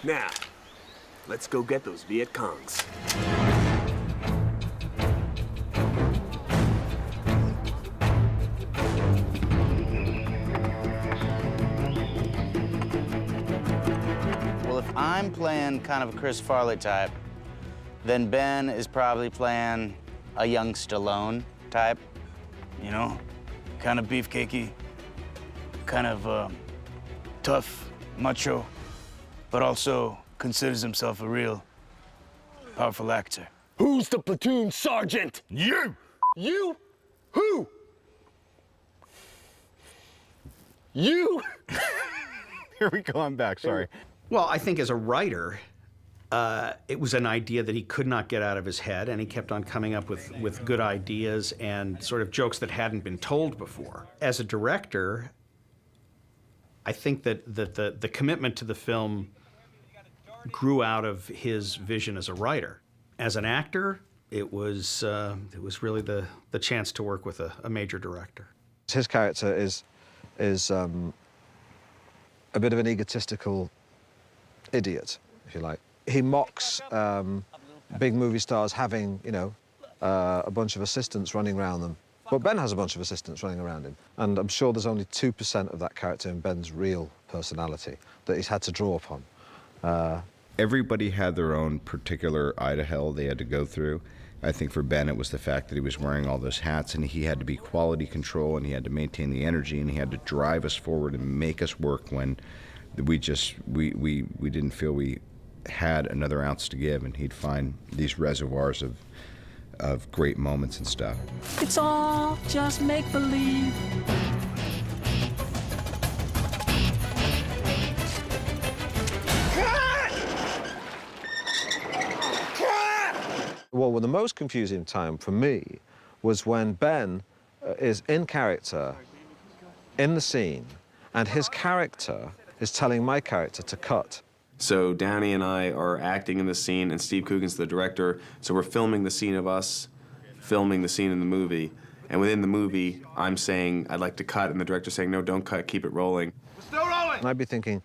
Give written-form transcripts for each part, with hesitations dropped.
Now, let's go get those Viet Congs. Well, if I'm playing kind of a Chris Farley type, then Ben is probably playing a young Stallone type. You know, kind of beefcakey, kind of tough, macho, but also considers himself a real powerful actor. Who's the platoon sergeant? You! You? Who? You? Here we go, I'm back, sorry. Well, I think as a writer, it was an idea that he could not get out of his head, and he kept on coming up with good ideas and sort of jokes that hadn't been told before. As a director, I think that the commitment to the film grew out of his vision as a writer. As an actor, it was really the chance to work with a major director. His character is a bit of an egotistical idiot, if you like. He mocks big movie stars having, you know, a bunch of assistants running around them. But Ben has a bunch of assistants running around him. And I'm sure there's only 2% of that character in Ben's real personality that he's had to draw upon. Everybody had their own particular eye to hell they had to go through. I think for Ben, it was the fact that he was wearing all those hats and he had to be quality control and he had to maintain the energy and he had to drive us forward and make us work when we didn't feel we had another ounce to give, and he'd find these reservoirs of great moments and stuff. It's all just make-believe. Well, the most confusing time for me was when Ben is in character, in the scene, and his character is telling my character to cut. So Downey and I are acting in the scene, and Steve Coogan's the director, so we're filming the scene of us, filming the scene in the movie, and within the movie, I'm saying, I'd like to cut, and the director's saying, no, don't cut, keep it rolling. Still rolling! And I'd be thinking,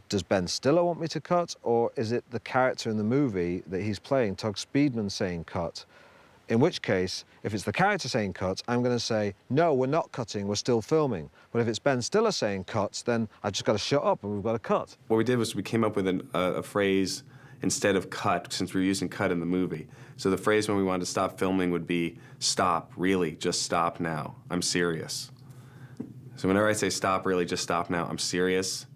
does Ben Stiller want me to cut, or is it the character in the movie that he's playing, Tug Speedman, saying cut? In which case, if it's the character saying cut, I'm going to say, no, we're not cutting, we're still filming. But if it's Ben Stiller saying cuts, then I've just got to shut up and we've got to cut. What we did was we came up with a phrase instead of cut, since we were using cut in the movie. So the phrase when we wanted to stop filming would be, stop, really, just stop now, I'm serious. So whenever I say stop, really, just stop now, I'm serious,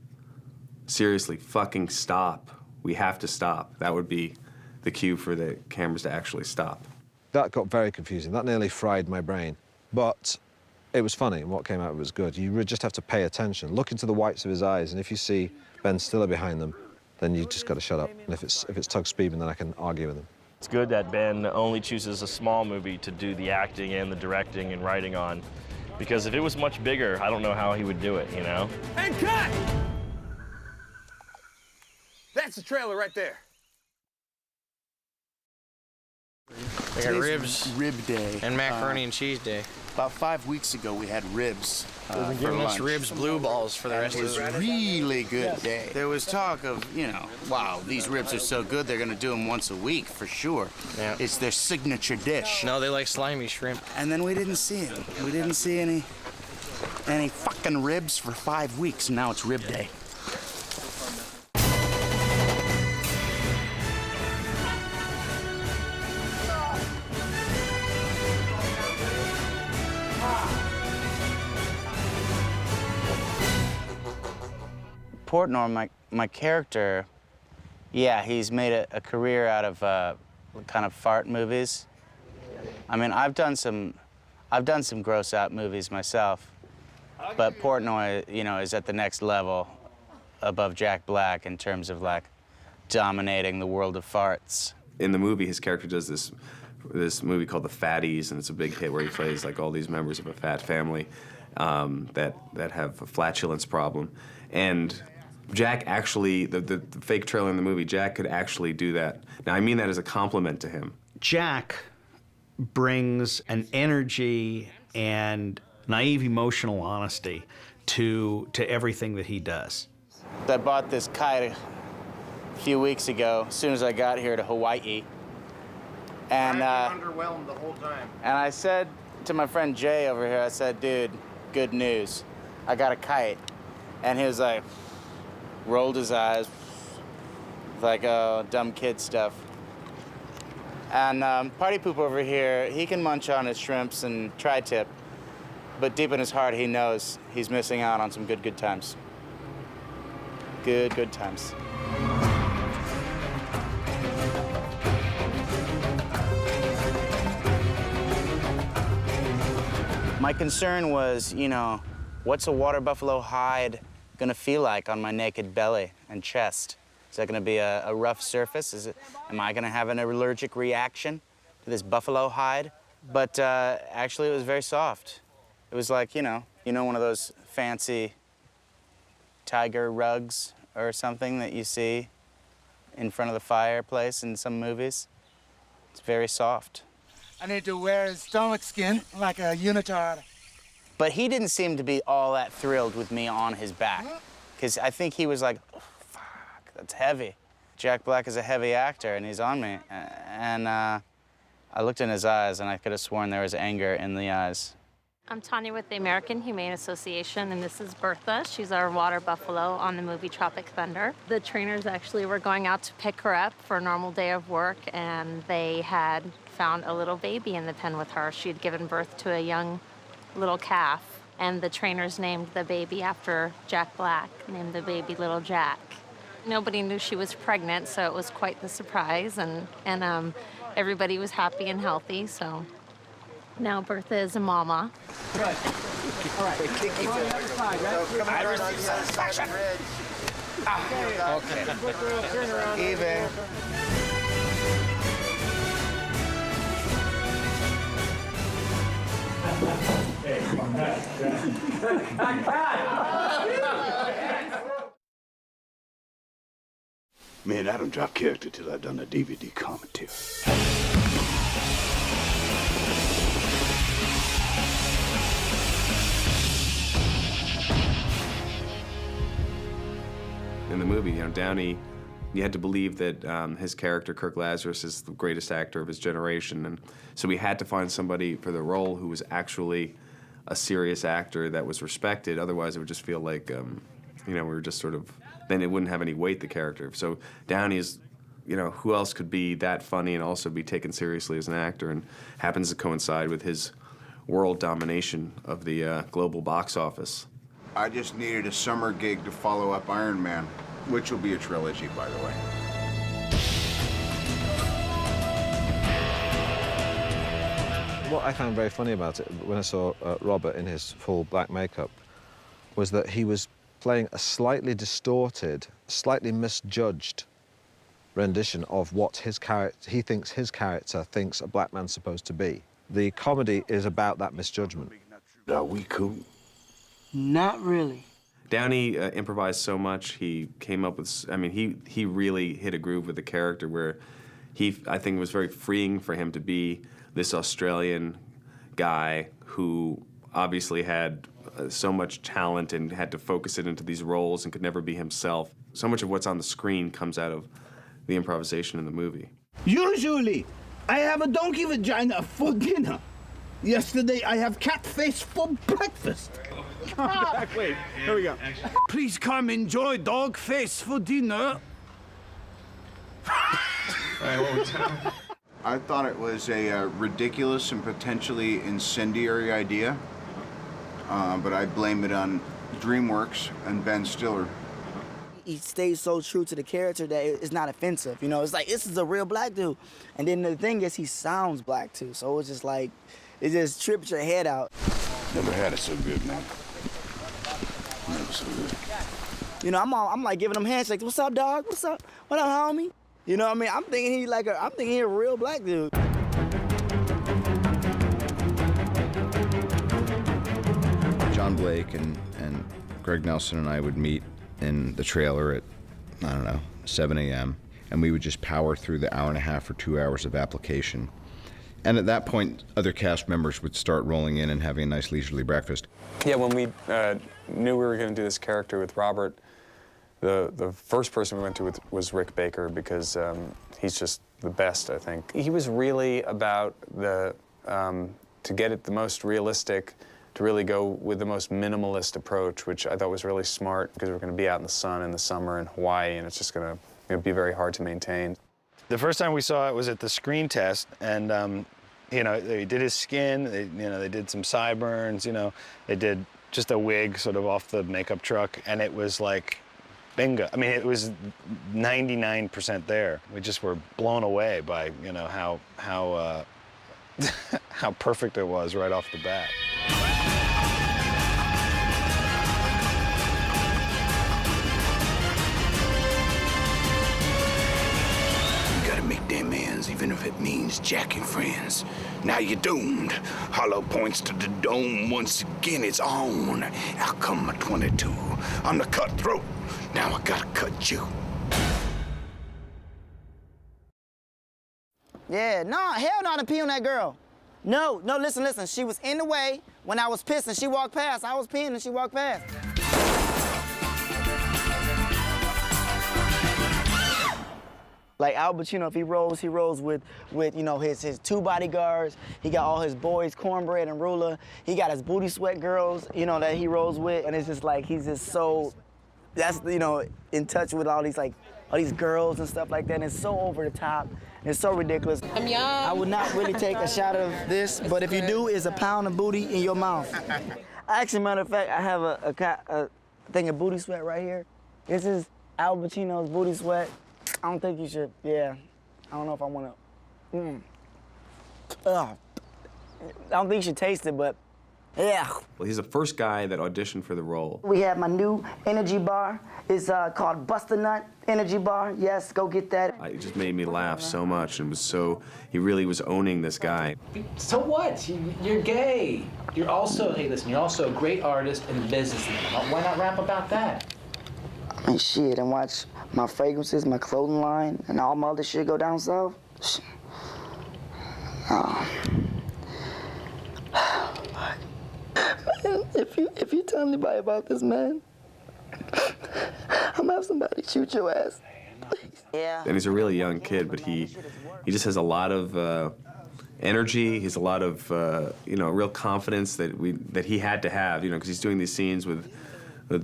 seriously, fucking stop. We have to stop. That would be the cue for the cameras to actually stop. That got very confusing. That nearly fried my brain. But it was funny, and what came out was good. You just have to pay attention. Look into the whites of his eyes, and if you see Ben Stiller behind them, then you just got to shut up. And if it's Tug Speedman, then I can argue with him. It's good that Ben only chooses a small movie to do the acting and the directing and writing on, because if it was much bigger, I don't know how he would do it, you know? And cut! That's the trailer right there. We got ribs, Rib day. and macaroni and cheese day. About 5 weeks ago, we had ribs for Giving us lunch. ribs blue balls for the rest It of was the a really good day. There was talk of, you know, wow, these ribs are so good, they're going to do them once a week for sure. Yeah. It's their signature dish. No, they like slimy shrimp. And then we didn't see it. We didn't see any fucking ribs for 5 weeks, and now it's rib day. Portnoy, my character, yeah, he's made a career out of kind of fart movies. I mean, I've done some gross out movies myself, but Portnoy, you know, is at the next level above Jack Black in terms of like dominating the world of farts. In the movie, his character does this movie called The Fatties, and it's a big hit where he plays like all these members of a fat family that have a flatulence problem. And Jack actually, the fake trailer in the movie, Jack could actually do that. Now, I mean that as a compliment to him. Jack brings an energy and naive emotional honesty to everything that he does. I bought this kite a few weeks ago, as soon as I got here to Hawaii. And underwhelmed the whole time. And I said to my friend Jay over here, I said, dude, good news. I got a kite. And he was like, rolled his eyes, like, oh, dumb kid stuff. And Party Poop over here, he can munch on his shrimps and tri-tip, but deep in his heart, he knows he's missing out on some good times. Good times. My concern was, you know, what's a water buffalo hide gonna feel like on my naked belly and chest? Is that gonna be a rough surface? Am I gonna have an allergic reaction to this buffalo hide? But actually, it was very soft. It was like, you know, one of those fancy tiger rugs or something that you see in front of the fireplace in some movies. It's very soft. I need to wear his stomach skin like a unitard. But he didn't seem to be all that thrilled with me on his back, because I think he was like, oh, fuck, that's heavy. Jack Black is a heavy actor, and he's on me. And I looked in his eyes, and I could have sworn there was anger in the eyes. I'm Tanya with the American Humane Association, and this is Bertha. She's our water buffalo on the movie Tropic Thunder. The trainers actually were going out to pick her up for a normal day of work, and they had found a little baby in the pen with her. She had given birth to a young little calf, and the trainers named the baby after Jack Black, named the baby Little Jack. Nobody knew she was pregnant, so it was quite the surprise, and everybody was happy and healthy, so now Bertha is a mama. Good. All right. Keep on the other side, right? I received satisfaction. Okay. Turn around. Even. Man, I don't drop character till I've done a DVD commentary. In the movie, you know, Downey, you had to believe that his character, Kirk Lazarus, is the greatest actor of his generation, and so we had to find somebody for the role who was actually a serious actor that was respected. Otherwise, it would just feel like, you know, we were just sort of, then it wouldn't have any weight, the character. So Downey is, you know, who else could be that funny and also be taken seriously as an actor, and happens to coincide with his world domination of the global box office. I just needed a summer gig to follow up Iron Man, which will be a trilogy, by the way. What I found very funny about it when I saw Robert in his full black makeup was that he was playing a slightly distorted, slightly misjudged rendition of what he thinks his character thinks a black man's supposed to be. The comedy is about that misjudgment. Are we cool? Not really. Downey improvised so much. He came up with, I mean, he really hit a groove with the character where I think it was very freeing for him to be this Australian guy who obviously had so much talent and had to focus it into these roles and could never be himself. So much of what's on the screen comes out of the improvisation in the movie. Usually, I have a donkey vagina for dinner. Yesterday, I have cat face for breakfast. Wait, here we go. Please come enjoy dog face for dinner. I thought it was a ridiculous and potentially incendiary idea, but I blame it on DreamWorks and Ben Stiller. He stays so true to the character that it's not offensive. You know, it's like, this is a real black dude. And then the thing is, he sounds black, too. So it's just like, it just trips your head out. Never had it so good, man. Never so good. You know, I'm like giving him handshakes. What's up, dog? What's up? What up, homie? You know what I mean? I'm thinking he a real black dude. John Blake and Greg Nelson and I would meet in the trailer at, I don't know, 7 a.m. and we would just power through the hour and a half or 2 hours of application. And at that point, other cast members would start rolling in and having a nice leisurely breakfast. Yeah, when we knew we were going to do this character with Robert, The first person we went to was Rick Baker because he's just the best, I think. He was really about to get it the most realistic, to really go with the most minimalist approach, which I thought was really smart because we're going to be out in the sun in the summer in Hawaii, and it's just going to be very hard to maintain. The first time we saw it was at the screen test, and they did his skin. They did some sideburns. They did just a wig sort of off the makeup truck, and it was like bingo. I mean, it was 99% there. We just were blown away by how how perfect it was right off the bat. Make them ends, even if it means jacking friends. Now you're doomed. Hollow points to the dome. Once again, it's on. Out come my 22. I'm the cutthroat. Now I gotta cut you. Yeah, no, hell no, to pee on that girl. No, listen. She was in the way when I was pissing. She walked past. I was peeing and she walked past. Like Al Pacino, if he rolls with his two bodyguards. He got all his boys, Cornbread and Ruler. He got his booty sweat girls, that he rolls with, and it's just like he's just so, that's in touch with all these girls and stuff like that. And it's so over the top. It's so ridiculous. I'm young. I would not really take a shot of this, but if you do, it's a pound of booty in your mouth. Actually, matter of fact, I have a thing of booty sweat right here. This is Al Pacino's booty sweat. I don't think you should, I don't know if I want to, I don't think you should taste it, but yeah. Well, he's the first guy that auditioned for the role. We have my new energy bar. It's called Bust a Nut Energy Bar. Yes, go get that. It just made me laugh so much, and he really was owning this guy. So what? You're gay. You're also, hey, listen, you're also a great artist and businessman. Why not rap about that? I mean, shit, and watch my fragrances, my clothing line, and all my other shit go down south. Oh. Man, if you tell anybody about this, man, I'm gonna have somebody shoot your ass. Please. Yeah. And he's a really young kid, but he just has a lot of energy. He's a lot of real confidence that he had to have, because he's doing these scenes with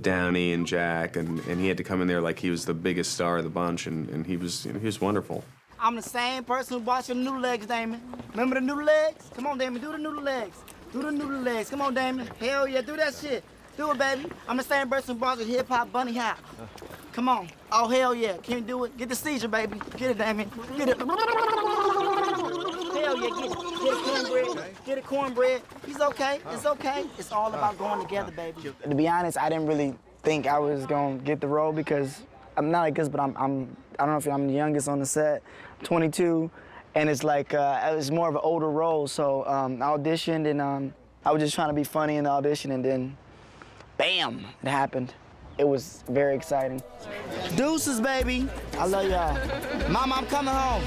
Downey and Jack, and he had to come in there like he was the biggest star of the bunch, and he was wonderful. I'm the same person who bought you the noodle legs, Damon. Remember the noodle legs? Come on, Damon, do the noodle legs. Do the noodle legs. Come on, Damon. Hell yeah, do that shit. Do it, baby. I'm the same person who bought you hip hop bunny hop. Come on. Oh, hell yeah. Can you do it? Get the seizure, baby. Get it, Damon. Get it. Hell yeah, get it. Get it, cornbread. Get it, cornbread. He's okay. It's okay. It's all about going together, baby. To be honest, I didn't really think I was gonna get the role because I'm not like this, but I don't know if I'm the youngest on the set, 22, and it's like it was more of an older role. So I auditioned, and I was just trying to be funny in the audition, and then, bam, it happened. It was very exciting. Deuces, baby. I love y'all. Mama, I'm coming home.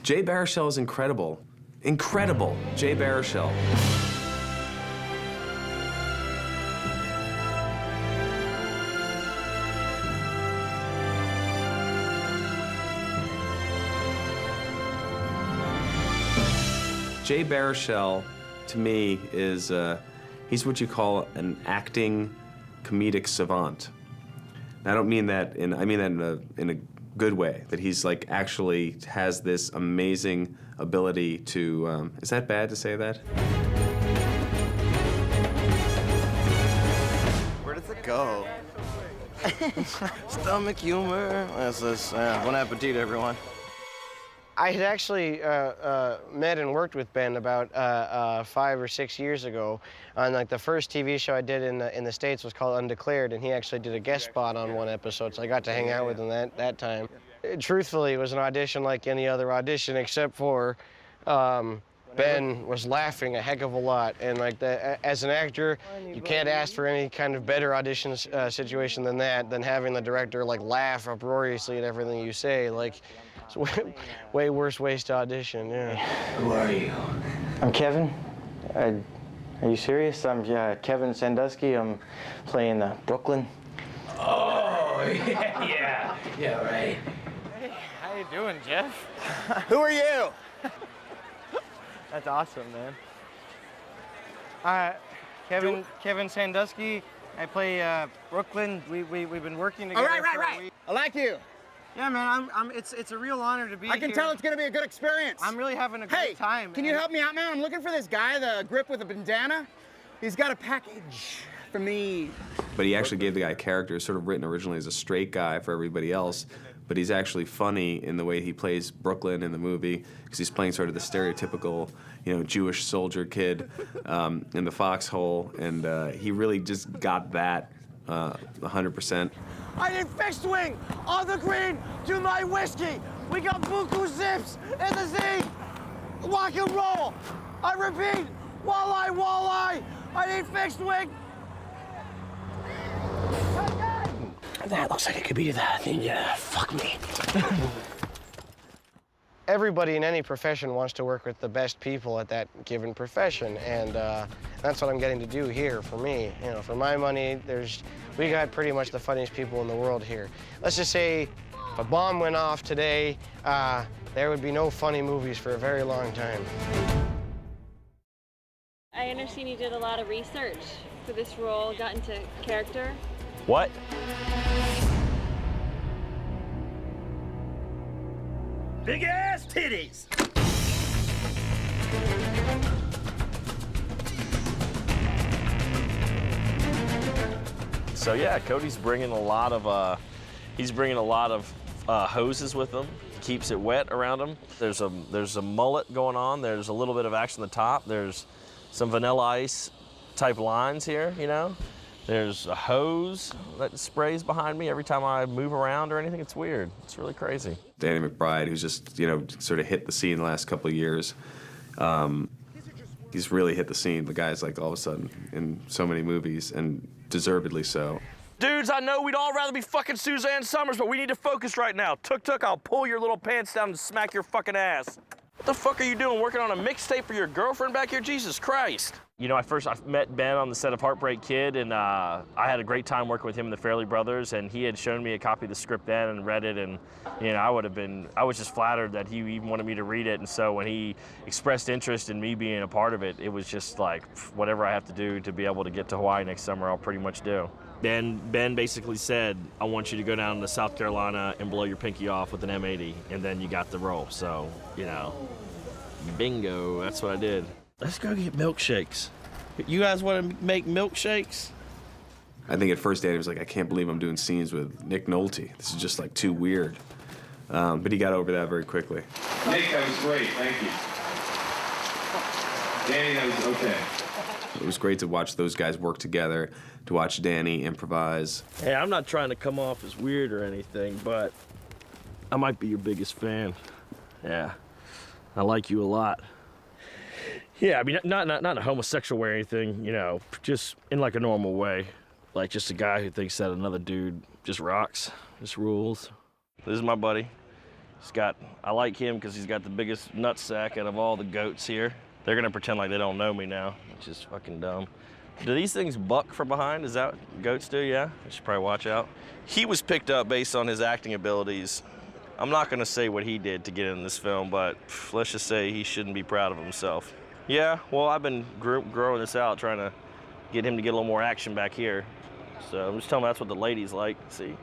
Jay Baruchel is incredible. Incredible, Jay Baruchel. Jay Baruchel, to me, is he's what you call an acting comedic savant. And I don't mean that I mean that in a good way, that he's like actually has this amazing ability to, is that bad to say that? Where does it go? Stomach humor. Bon appetit, everyone. I had actually met and worked with Ben about 5 or 6 years ago on like the first TV show I did in the States was called Undeclared, and he actually did a guest spot on one episode, so I got to hang out with him that time. Truthfully, it was an audition like any other audition, except for Ben was laughing a heck of a lot, and like as an actor, you can't ask for any kind of better audition situation than that, than having the director like laugh uproariously at everything you say. Like, it's way worse ways to audition. Yeah. Who are you? I'm Kevin. I Are you serious? I'm Kevin Sandusky. I'm playing Brooklyn. Oh, yeah, right. Hey, how you doing, Jeff? Who are you? That's awesome, man. Kevin Sandusky. I play Brooklyn. We've been working together. Right. I like you. Yeah, man. It's a real honor to be here. I can tell it's gonna be a good experience. I'm really having a great time. Can you help me out, man? I'm looking for this guy, the grip with a bandana. He's got a package for me. But he actually gave the guy a character, sort of written originally as a straight guy for everybody else, but he's actually funny in the way he plays Brooklyn in the movie, because he's playing sort of the stereotypical, Jewish soldier kid in the foxhole, and he really just got that 100%. I need fixed wing on the green to my whiskey. We got buku zips in the Z. Rock and roll. I repeat, walleye. I need fixed wing. That looks like it could be that. Yeah, fuck me. Everybody in any profession wants to work with the best people at that given profession, and that's what I'm getting to do here for me. For my money, we got pretty much the funniest people in the world here. Let's just say if a bomb went off today, there would be no funny movies for a very long time. I understand you did a lot of research for this role, got into character. What? Big ass titties. So yeah, Cody's bringing a lot of hoses with him. He keeps it wet around him. There's a mullet going on. There's a little bit of action at the top. There's some Vanilla Ice type lines here, There's a hose that sprays behind me every time I move around or anything. It's weird. It's really crazy. Danny McBride, who's just, sort of hit the scene the last couple of years. He's really hit the scene. The guy's like all of a sudden in so many movies, and deservedly so. Dudes, I know we'd all rather be fucking Suzanne Summers, but we need to focus right now. Tuk, I'll pull your little pants down and smack your fucking ass. What the fuck are you doing, working on a mixtape for your girlfriend back here? Jesus Christ. I met Ben on the set of Heartbreak Kid, and I had a great time working with him and the Farrelly brothers, and he had shown me a copy of the script then and read it, and I was just flattered that he even wanted me to read it, and so when he expressed interest in me being a part of it, it was just like, whatever I have to do to be able to get to Hawaii next summer, I'll pretty much do. Ben basically said, I want you to go down to South Carolina and blow your pinky off with an M80, and then you got the role. So, bingo, that's what I did. Let's go get milkshakes. You guys want to make milkshakes? I think at first Danny was like, I can't believe I'm doing scenes with Nick Nolte. This is just like too weird. But he got over that very quickly. Nick, that was great, thank you. Danny, that was okay. It was great to watch those guys work together, to watch Danny improvise. Hey, I'm not trying to come off as weird or anything, but I might be your biggest fan. Yeah, I like you a lot. Yeah, I mean, not a homosexual way or anything, just in like a normal way. Like just a guy who thinks that another dude just rocks, just rules. This is my buddy. I like him because he's got the biggest nutsack out of all the goats here. They're gonna pretend like they don't know me now, which is fucking dumb. Do these things buck from behind? Is that what goats do? Yeah, I should probably watch out. He was picked up based on his acting abilities. I'm not gonna say what he did to get in this film, but let's just say he shouldn't be proud of himself. Yeah, well, I've been growing this out, trying to get him to get a little more action back here. So I'm just telling him that's what the ladies like. See,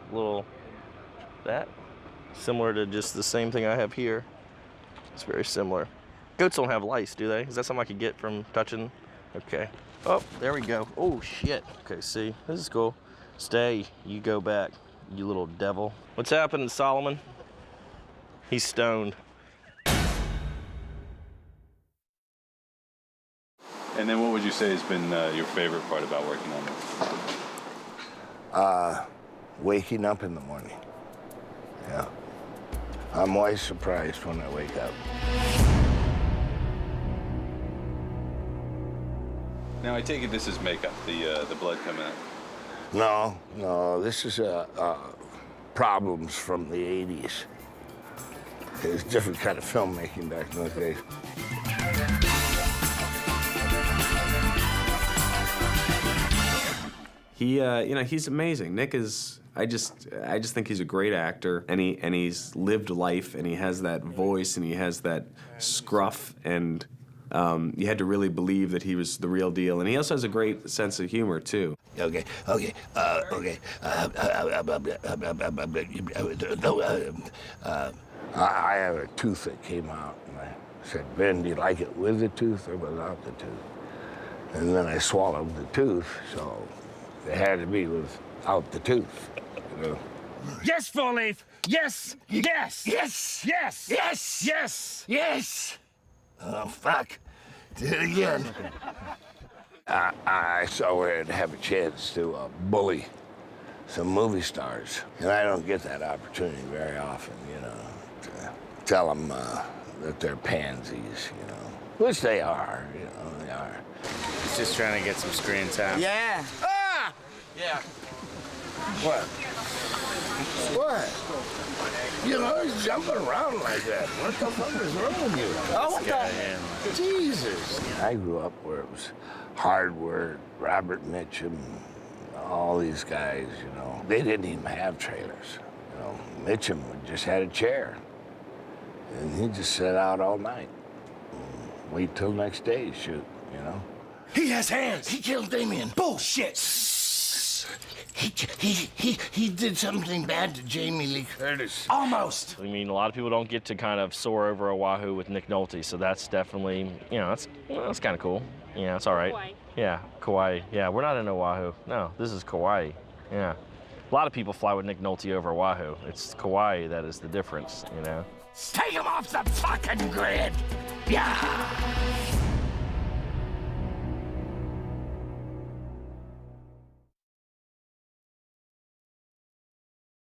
that. Similar to just the same thing I have here. It's very similar. Goats don't have lice, do they? Is that something I could get from touching? Okay. Oh, there we go. Oh, shit. Okay, see, this is cool. Stay, you go back, you little devil. What's happening, Solomon? He's stoned. And then what would you say has been your favorite part about working on this? Waking up in the morning. Yeah. I'm always surprised when I wake up. Now, I take it this is makeup, the blood coming out. No, this is problems from the 80s. It was a different kind of filmmaking back in those days. He, you know, he's amazing. Nick is. I just think he's a great actor, and he's lived life, and he has that voice, and he has that scruff, and you had to really believe that he was the real deal. And he also has a great sense of humor too. Okay. I had a tooth that came out, and I said, Ben, do you like it with the tooth or without the tooth? And then I swallowed the tooth, so it had to be without the tooth. You know? Yes, Four Leaf. Yes. Yes. Yes. Yes. Yes. Yes. Yes. Oh, fuck. Did it again. I saw where I'd have a chance to bully some movie stars. And I don't get that opportunity very often, you know, to tell them that they're pansies, you know. Which they are, you know, they are. He's just trying to get some screen time. Yeah. Ah! Yeah. What? What? You know, he's jumping around like that. What the fuck is wrong with you? Oh, what the? Jesus. I grew up where it was hard work, Robert Mitchum, all these guys, you know. They didn't even have trailers. You know, Mitchum just had a chair. And he just sat out all night. Wait till next day to shoot, you know. He has hands. He killed Damien. Bullshit. He did something bad to Jamie Lee Curtis. Almost. I mean, a lot of people don't get to kind of soar over Oahu with Nick Nolte, so that's definitely, you know, that's kind of cool. Yeah, it's all right. Kauai. Yeah, Kauai. Yeah, we're not in Oahu. No, this is Kauai. Yeah. A lot of people fly with Nick Nolte over Oahu. It's Kauai that is the difference, you know. Take him off the fucking grid. Yeah.